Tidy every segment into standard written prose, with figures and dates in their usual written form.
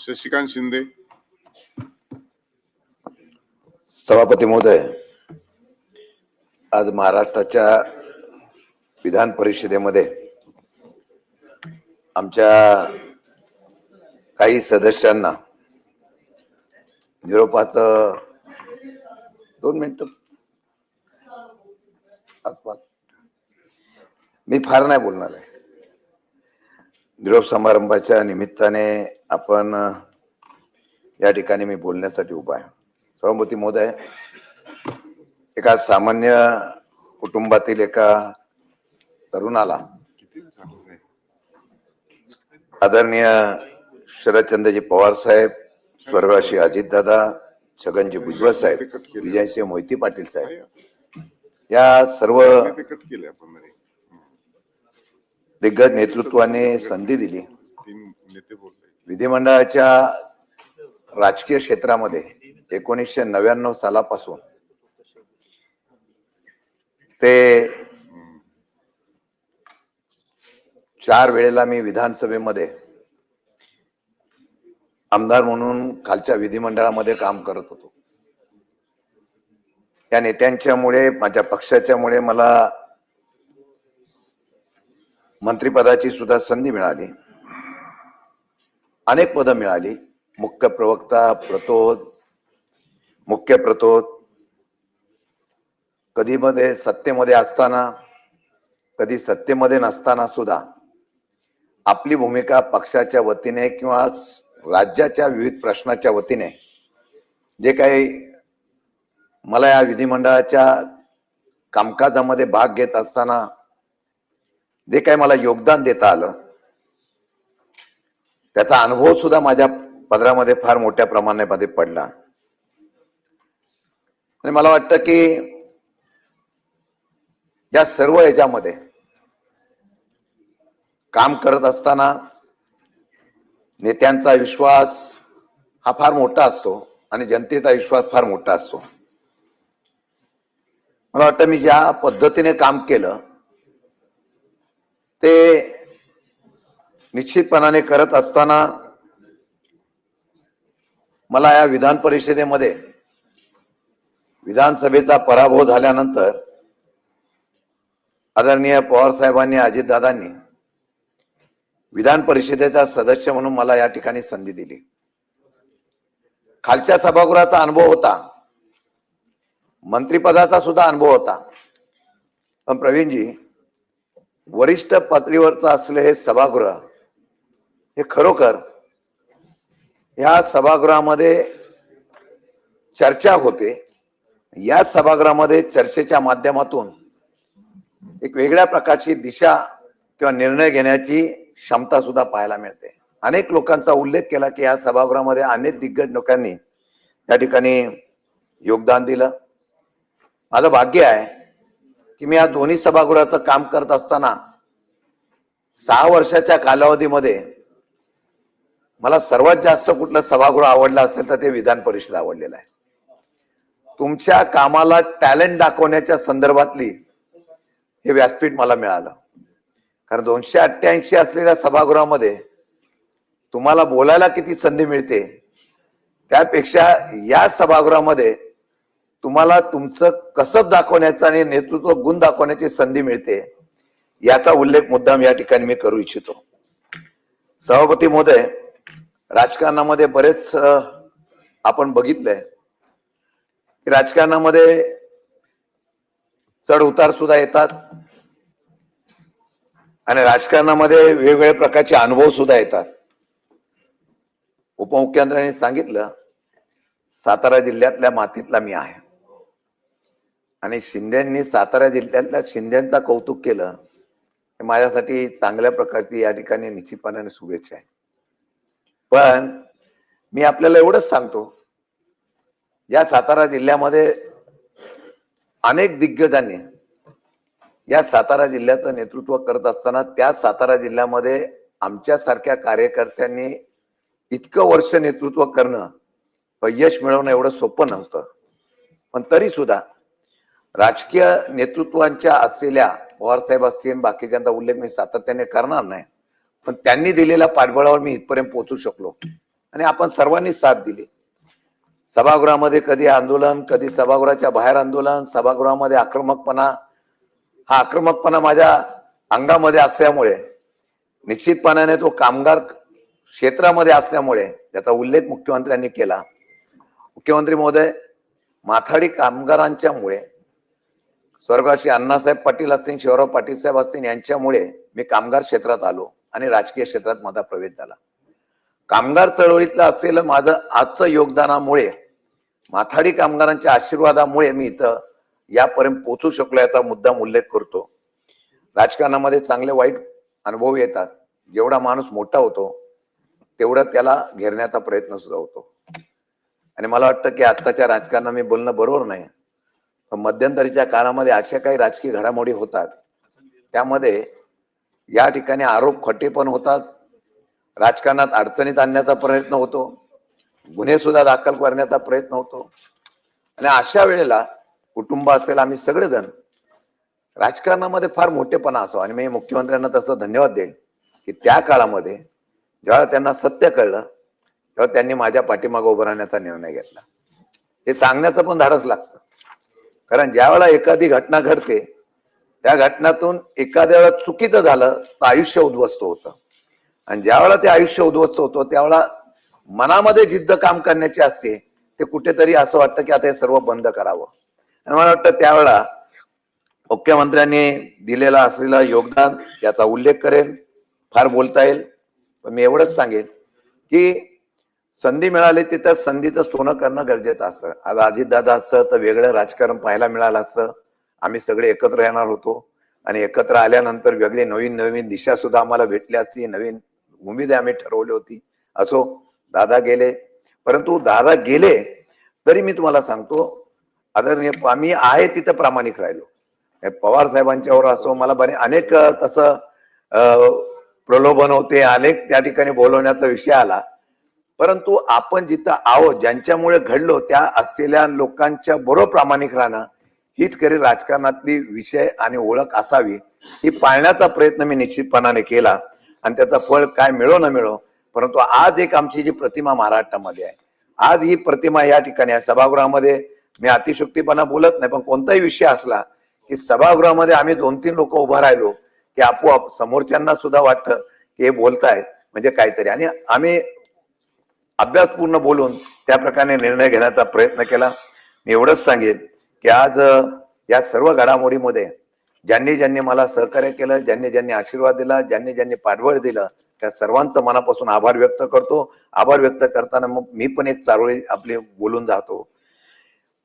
शशिकांत शिंदे. सभापती महोदय, आज महाराष्ट्राच्या विधान परिषदेमध्ये आमच्या काही सदस्यांना निरोपाचं 2 मिनिटं आसपास मी फार नाही बोलणार आहे. निरोप समारंभाच्या निमित्ताने आपण या ठिकाणी मी बोलण्यासाठी उभा आहे. सभापती महोदय, एका सामान्य कुटुंबातील एका तरुणाला आदरणीय शरदचंद्रजी पवार साहेब, स्वर्गवासी अजितदादा, छगनजी भुजबळ साहेब, विजयसिंह मोहिते पाटील साहेब या सर्व दिग्गज नेतृत्वाने संधी दिली. विधिमंडळाच्या राजकीय क्षेत्रामध्ये 1999 सालापासून ते 4 वेळेला मी विधानसभेमध्ये आमदार म्हणून खालच्या विधिमंडळामध्ये काम करत होतो. या नेत्यांच्यामुळे, माझ्या पक्षाच्यामुळे मला मंत्रिपदाची सुद्धा संधी मिळाली. अनेक पदं मिळाली. मुख्य प्रवक्ता, प्रतोद, मुख्य प्रतोद, कधी मध्ये सत्तेमध्ये असताना, कधी सत्तेमध्ये नसताना सुद्धा आपली भूमिका पक्षाच्या वतीने किंवा राज्याच्या विविध प्रश्नाच्या वतीने जे काही मला या विधिमंडळाच्या कामकाजामध्ये भाग घेत असताना जे काही मला योगदान देता आलं, त्याचा अनुभव सुद्धा माझ्या पदरामध्ये फार मोठ्या प्रमाणामध्ये पडला. आणि मला वाटतं की या सर्व ह्याच्यामध्ये काम करत असताना नेत्यांचा विश्वास हा फार मोठा असतो आणि जनतेचा विश्वास फार मोठा असतो. मला वाटतं मी ज्या पद्धतीने काम केलं ते निश्चितपणाने करत असताना मला या विधान परिषदेमध्ये विधानसभेचा पराभव झाल्यानंतर आदरणीय पवार साहेबांनी, अजितदादांनी विधान परिषदेचा सदस्य म्हणून मला या ठिकाणी संधी दिली. खालच्या सभागृहाचा अनुभव होता, मंत्रिपदाचा सुद्धा अनुभव होता. पण प्रवीणजी, वरिष्ठ पातळीवरचं असले हे सभागृह हे खरोखर या सभागृहामध्ये चर्चा होते. या सभागृहामध्ये चर्चेच्या माध्यमातून एक वेगळ्या प्रकारची दिशा किंवा निर्णय घेण्याची क्षमता सुद्धा पाहायला मिळते. अनेक लोकांचा उल्लेख केला की या सभागृहामध्ये अनेक दिग्गज लोकांनी त्या ठिकाणी योगदान दिलं. माझं भाग्य आहे की मी या दोन्ही सभागृहाचं काम करत असताना 6 वर्षाच्या कालावधीमध्ये मला सर्वात जास्त कुठलं सभागृह आवडलं असेल तर ते विधान परिषद आवडलेलं आहे. तुमच्या कामाला टॅलेंट दाखवण्याच्या संदर्भातली हे व्यासपीठ मला मिळालं. कारण 288 असलेल्या सभागृहामध्ये तुम्हाला बोलायला किती संधी मिळते, त्यापेक्षा या सभागृहामध्ये तुम्हाला तुमचं कसब दाखवण्याचा आणि नेतृत्व गुण दाखवण्याची संधी मिळते, याचा उल्लेख मुद्दाम या ठिकाणी मी करू इच्छितो. सभापती महोदय, राजकारणामध्ये बरेच आपण बघितलंय की राजकारणामध्ये चढ उतार सुद्धा येतात आणि राजकारणामध्ये वेगवेगळ्या प्रकारचे अनुभव सुद्धा येतात. उपमुख्यमंत्र्यांनी सांगितलं, सातारा जिल्ह्यातल्या मातीतला मी आहे आणि शिंदेंनी सातारा जिल्ह्यातल्या शिंदेंचा कौतुक केलं. हे माझ्यासाठी चांगल्या प्रकारची या ठिकाणी निश्चितपणाने शुभेच्छा आहे. पण मी आपल्याला एवढंच सांगतो, या सातारा जिल्ह्यामध्ये अनेक दिग्गजांनी या सातारा जिल्ह्याचं नेतृत्व करत असताना त्या सातारा जिल्ह्यामध्ये आमच्यासारख्या कार्यकर्त्यांनी इतकं वर्ष नेतृत्व करणं, यश मिळवणं एवढं सोपं नव्हतं. पण तरी सुद्धा राजकीय नेतृत्वांच्या असलेल्या पवारसाहेब असतील, बाकीच्यांचा उल्लेख मी सातत्याने करणार नाही, पण त्यांनी दिलेल्या पाठबळावर मी इथपर्यंत पोहोचू शकलो. आणि आपण सर्वांनी साथ दिली. सभागृहामध्ये कधी आंदोलन, कधी सभागृहाच्या बाहेर आंदोलन, सभागृहामध्ये आक्रमकपणा, हा आक्रमकपणा माझ्या अंगामध्ये असल्यामुळे, निश्चितपणाने तो कामगार क्षेत्रामध्ये असल्यामुळे त्याचा उल्लेख मुख्यमंत्र्यांनी केला. मुख्यमंत्री महोदय, माथाडी कामगारांच्यामुळे, स्वर्गवासी अण्णासाहेब पाटील असतील, शिवराव पाटील साहेब असतील, यांच्यामुळे मी कामगार क्षेत्रात आलो आणि राजकीय क्षेत्रात माझा प्रवेश झाला. कामगार चळवळीतलं असलेलं माझं आजचं योगदानामुळे, माथाडी कामगारांच्या आशीर्वादामुळे मी इथं यापर्यंत पोहोचू शकलो, याचा मुद्दाम उल्लेख करतो. राजकारणामध्ये चांगले वाईट अनुभव येतात. जेवढा माणूस मोठा होतो तेवढा त्याला घेरण्याचा प्रयत्न सुद्धा होतो. आणि मला वाटतं की आत्ताच्या राजकारणात मी बोलणं बरोबर नाही, पण मध्यंतरीच्या काळामध्ये अशा काही राजकीय घडामोडी होतात, त्यामध्ये या ठिकाणी आरोप खटे पण होतात, राजकारणात अडचणीत आणण्याचा प्रयत्न होतो, गुन्हे सुद्धा दाखल करण्याचा प्रयत्न होतो. आणि अशा वेळेला कुटुंब असेल, आम्ही सगळेजण राजकारणामध्ये फार मोठेपणा असो. आणि मी मुख्यमंत्र्यांना तसं धन्यवाद देईन की त्या काळामध्ये जेव्हा त्यांना सत्य कळलं तेव्हा त्यांनी माझ्या पाठीमागे उभं राहण्याचा निर्णय घेतला. हे सांगण्याचं पण धाडस लागतं, कारण ज्यावेळेला एखादी घटना घडते, त्या घटनातून एखाद्या वेळेला चुकीचं झालं तर आयुष्य उद्ध्वस्त होतं. आणि ज्यावेळेला ते आयुष्य उद्ध्वस्त होतं त्यावेळेला मनामध्ये जिद्द काम करण्याची असते, ते कुठेतरी असं वाटतं की आता हे सर्व बंद करावं. आणि मला वाटतं त्यावेळेला मुख्यमंत्र्यांनी दिलेला असलेला योगदान, याचा उल्लेख करेन. फार बोलता येईल, पण मी एवढंच सांगेन की संधी मिळाली तिथं संधीचं सोनं करणं गरजेचं असतं. आज अजितदादा असतं तर वेगळं राजकारण पाहायला मिळालं असतं, आम्ही सगळे एकत्र येणार होतो आणि एकत्र आल्यानंतर वेगळी नवीन नवीन दिशा सुद्धा आम्हाला भेटली असती, नवीन उमेद आम्ही ठरवली होती. असो, दादा गेले, परंतु दादा गेले तरी मी तुम्हाला सांगतो, आदरणीय, आम्ही आहे तिथं प्रामाणिक राहिलो. पवार साहेबांच्यावर असो, मला अनेक तसं प्रलोभन होते, अनेक त्या ठिकाणी बोलवण्याचा विषय आला, परंतु आपण जिथं आहोत, ज्यांच्यामुळे घडलो, त्या असलेल्या लोकांच्या बरोबर प्रामाणिक राहणं हीच खरी राजकारणातली विषय आणि ओळख असावी, ही पाळण्याचा प्रयत्न मी निश्चितपणाने केला. आणि त्याचा फळ काय मिळो न मिळो, परंतु आज एक आमची जी प्रतिमा महाराष्ट्रामध्ये आहे, आज ही प्रतिमा या ठिकाणी आहे. सभागृहामध्ये मी अतिशयोक्तीपणा बोलत नाही, पण कोणताही विषय असला की सभागृहामध्ये आम्ही 2-3 लोक उभा राहिलो की आपोआप समोरच्यांना सुद्धा वाटतं की हे बोलतायत म्हणजे काहीतरी, आणि आम्ही अभ्यासपूर्ण बोलून त्या प्रकारे निर्णय घेण्याचा प्रयत्न केला. मी एवढंच सांगेन की आज या सर्व घडामोडीमध्ये ज्यांनी ज्यांनी मला सहकार्य केलं, ज्यांनी ज्यांनी आशीर्वाद दिला, ज्यांनी ज्यांनी पाठबळ दिलं, त्या सर्वांचं मनापासून आभार व्यक्त करतो. आभार व्यक्त करताना मग मी पण एक चारोळी आपली बोलून जातो.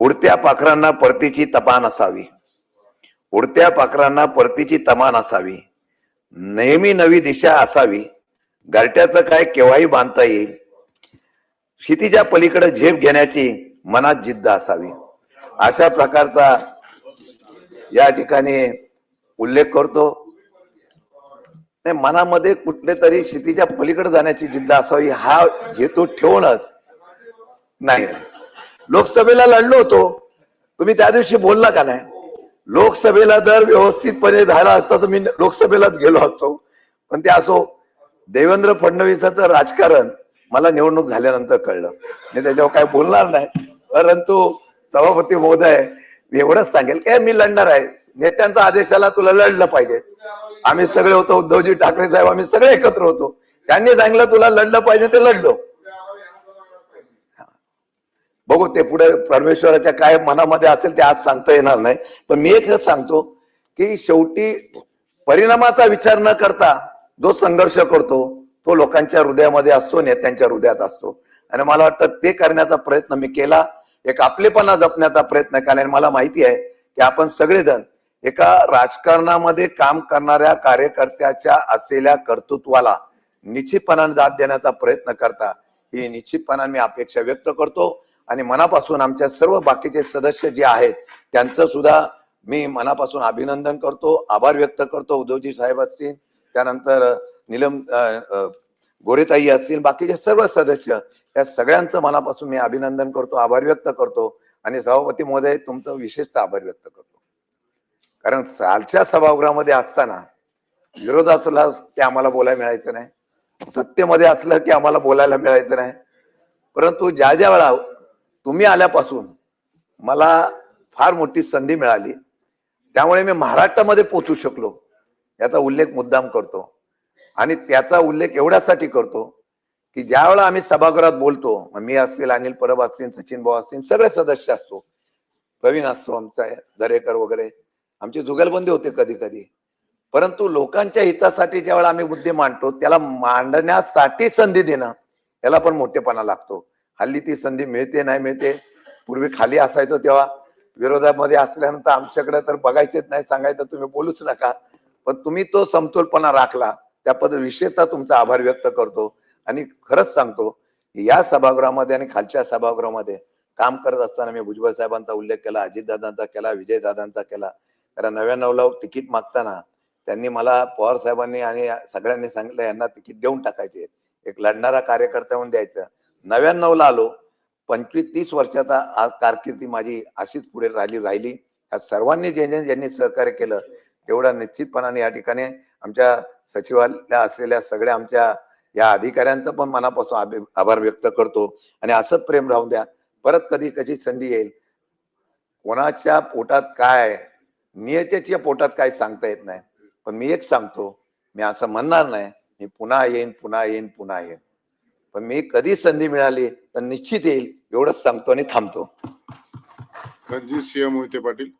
उडत्या पाखरांना परतीची तमान असावी, उडत्या पाखरांना परतीची तमान असावी, नेहमी नवी दिशा असावी, घरट्याचं काय केव्हाही बांधता येईल, क्षितिजा पलीकडे झेप घेण्याची मनात जिद्द असावी. अशा प्रकारचा या ठिकाणी उल्लेख करतो. मनामध्ये कुठले तरी क्षितिजा पलीकडे जाण्याची जिद्द असावी हा हेतू ठेवूनच नाही. लोकसभेला लढलो होतो, तुम्ही त्या दिवशी बोलला का नाही? लोकसभेला जर व्यवस्थितपणे झाला असता तर मी लोकसभेलाच गेलो असतो. पण ते असो, देवेंद्र फडणवीसाचं राजकारण मला निवडणूक झाल्यानंतर कळलं, मी त्याच्यावर काय बोलणार नाही. परंतु सभापती महोदय, मी एवढंच सांगेल की मी लढणार आहे. नेत्यांचा आदेश आला, तुला लढलं पाहिजे. आम्ही सगळे होतो, उद्धवजी ठाकरे साहेब, आम्ही सगळे एकत्र होतो. त्यांनी सांगितलं तुला लढलं पाहिजे, ते लढलो. बघू ते पुढे परमेश्वराच्या काय मनामध्ये असेल ते आज सांगता येणार नाही. पण मी एक सांगतो की शेवटी परिणामाचा विचार न करता जो संघर्ष करतो तो लोकांच्या हृदयामध्ये असतो, नेत्यांच्या हृदयात असतो. आणि मला वाटतं ते करण्याचा प्रयत्न मी केला, एक आपलेपणा जपण्याचा प्रयत्न केला. आणि मला माहिती आहे की आपण सगळेजण एका राजकारणामध्ये काम करणाऱ्या कार्यकर्त्याच्या असलेल्या कर्तृत्वाला निश्चितपणाने दाद देण्याचा प्रयत्न करता, ही निश्चितपणाने मी अपेक्षा व्यक्त करतो. आणि मनापासून आमच्या सर्व बाकीचे सदस्य जे आहेत त्यांचं सुद्धा मी मनापासून अभिनंदन करतो, आभार व्यक्त करतो. उद्धवजी साहेब असतील, त्यानंतर नीलम गोरेताई असतील, बाकीचे सर्व सदस्य, या सगळ्यांचं मनापासून मी अभिनंदन करतो, आभार व्यक्त करतो. आणि सभापती महोदय, तुमचं विशेषतः आभार व्यक्त करतो, कारण सालच्या सभागृहामध्ये असताना विरोध असला की आम्हाला बोलायला मिळायचं नाही, सत्तेमध्ये असलं की आम्हाला बोलायला मिळायचं नाही. परंतु ज्या ज्या वेळा तुम्ही आल्यापासून मला फार मोठी संधी मिळाली, त्यामुळे मी महाराष्ट्रामध्ये पोहोचू शकलो याचा उल्लेख मुद्दाम करतो. आणि त्याचा उल्लेख एवढ्यासाठी करतो की ज्या वेळा आम्ही सभागृहात बोलतो, मी असतील, अनिल परब असतील, सचिन भाऊ असतील, सगळे सदस्य असतो, प्रवीण असतो आमचा, दरेकर वगैरे, आमची जुगलबंदी होते कधी कधी. परंतु लोकांच्या हितासाठी ज्यावेळेला आम्ही मुद्दे मांडतो, त्याला मांडण्यासाठी संधी देणं याला पण मोठेपणा लागतो. हल्ली ती संधी मिळते नाही मिळते. पूर्वी खाली असायचो तेव्हा विरोधामध्ये असल्यानंतर आमच्याकडे तर बघायचेच नाही, सांगायचं तुम्ही बोलूच नका. पण तुम्ही तो समतोलपणा राखला, त्या पद्धती विशेषतः तुमचा आभार व्यक्त करतो. आणि खरंच सांगतो, या सभागृहामध्ये आणि खालच्या सभागृहामध्ये काम करत असताना मी भुजबळ साहेबांचा उल्लेख केला, अजितदादांचा केला, विजयदादांचा केला. कारण 99ला तिकीट मागताना त्यांनी मला, पवार साहेबांनी आणि सगळ्यांनी सांगितलं यांना तिकीट देऊन टाकायचे, एक लढणारा कार्यकर्ता म्हणून द्यायचं. 99ला आलो. 25-30 वर्षाचा कारकिर्दी माझी अशीच पुढे राहिली. या सर्वांनी ज्यांनी सहकार्य केलं तेवढा निश्चितपणाने या ठिकाणी आमच्या सचिवालयात असलेल्या सगळ्या आमच्या या अधिकाऱ्यांचं पण मनापासून आभार व्यक्त करतो. आणि असंच प्रेम राहून द्या. परत कधी संधी येईल. कोणाच्या पोटात काय, नियतीच्या पोटात काय सांगता येत नाही. पण मी एक सांगतो, मी असं म्हणणार नाही मी पुन्हा येईन, पुन्हा येईन, पुन्हा येईन. पण मी कधी संधी मिळाली तर निश्चित येईल, एवढंच सांगतो आणि थांबतो. रणजित सिंह मोहिते पाटील.